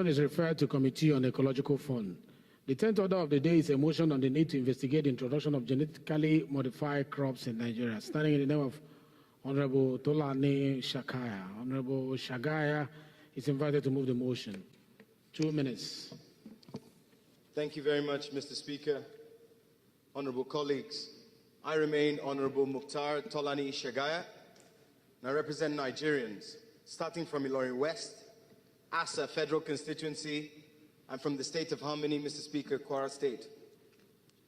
Is referred to Committee on Ecological Fund. The 10th order of the day is a motion on the need to investigate the introduction of genetically modified crops in Nigeria. Standing in the name of Honorable Tolani Shakaya. Honorable Shagaya is invited to move the motion. 2 minutes. Thank you very much, Mr. Speaker. Honorable colleagues, I remain Honorable Mukhtar Tolani Shagaya, and I represent Nigerians, starting from Ilorin West, Asa Federal Constituency, and from the State of Harmony, Mr. Speaker, Kwara State.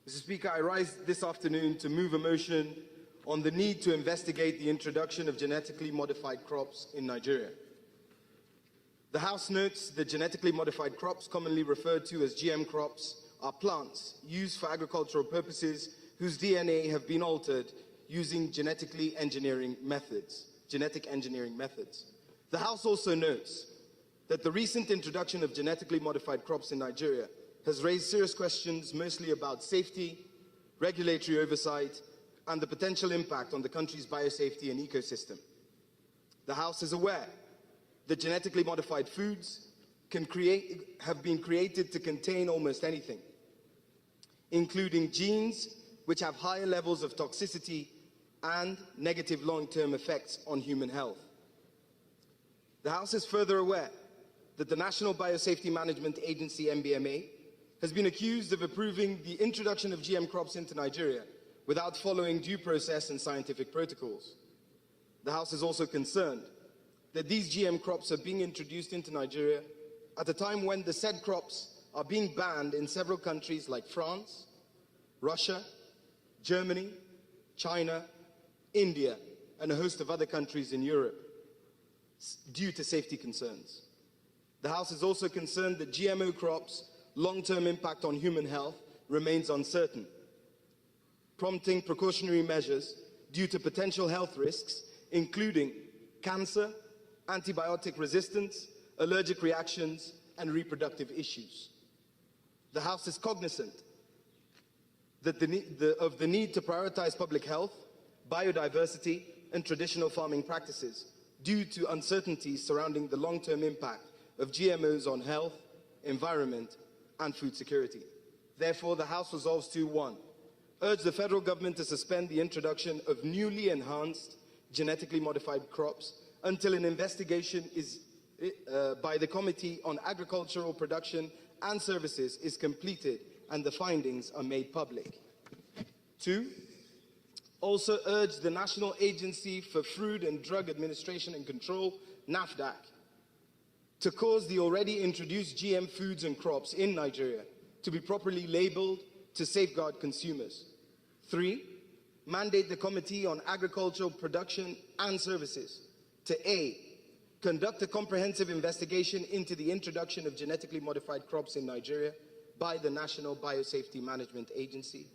Mr. Speaker, I rise this afternoon to move a motion on the need to investigate the introduction of genetically modified crops in Nigeria. The House notes that genetically modified crops, commonly referred to as GM crops, are plants used for agricultural purposes whose DNA have been altered using genetic engineering methods. The House also notes that the recent introduction of genetically modified crops in Nigeria has raised serious questions, mostly about safety, regulatory oversight, and the potential impact on the country's biosafety and ecosystem. The House is aware that genetically modified foods have been created to contain almost anything, including genes which have higher levels of toxicity and negative long-term effects on human health. The House is further aware that the National Biosafety Management Agency, NBMA, has been accused of approving the introduction of GM crops into Nigeria without following due process and scientific protocols. The House is also concerned that these GM crops are being introduced into Nigeria at a time when the said crops are being banned in several countries like France, Russia, Germany, China, India, and a host of other countries in Europe due to safety concerns. The House is also concerned that GMO crops' long-term impact on human health remains uncertain, prompting precautionary measures due to potential health risks, including cancer, antibiotic resistance, allergic reactions, and reproductive issues. The House is cognizant that of the need to prioritize public health, biodiversity, and traditional farming practices due to uncertainties surrounding the long-term impact of GMOs on health, environment, and food security. Therefore, the House resolves to 1. Urge the federal government to suspend the introduction of newly enhanced genetically modified crops until an investigation by the Committee on Agricultural Production and Services is completed and the findings are made public. 2. Also urge the National Agency for Food and Drug Administration and Control, NAFDAC, to cause the already introduced GM foods and crops in Nigeria to be properly labeled to safeguard consumers. 3. Mandate the Committee on Agricultural Production and Services to A. Conduct a comprehensive investigation into the introduction of genetically modified crops in Nigeria by the National Biosafety Management Agency.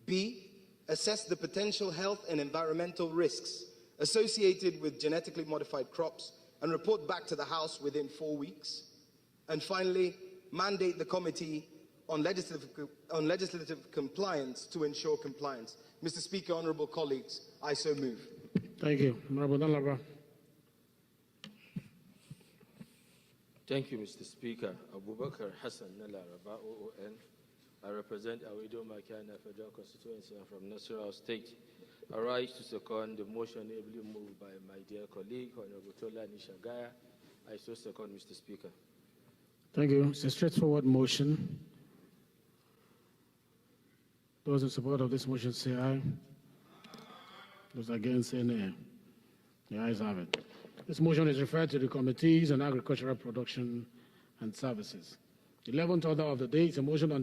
B. Assess the potential health and environmental risks associated with genetically modified crops and report back to the House within 4 weeks. And finally, mandate the Committee on Legislative Compliance to ensure compliance. Mr. Speaker, honorable colleagues, I so move. Thank you. Honorable Dalaba. Thank you, Mr. Speaker. Abubakar Hassan Nalaraba, OON. I represent Awido Makana Federal Constituency from Nasarawa State. I rise to second the motion ably moved by my dear colleague, Honorable Tolani Shagaya. I so second, Mr. Speaker. Thank you. It's a straightforward motion. Those in support of this motion say aye. Those against say nay. The ayes have it. This motion is referred to the Committees on Agricultural Production and Services. The 11th order of the day is a motion on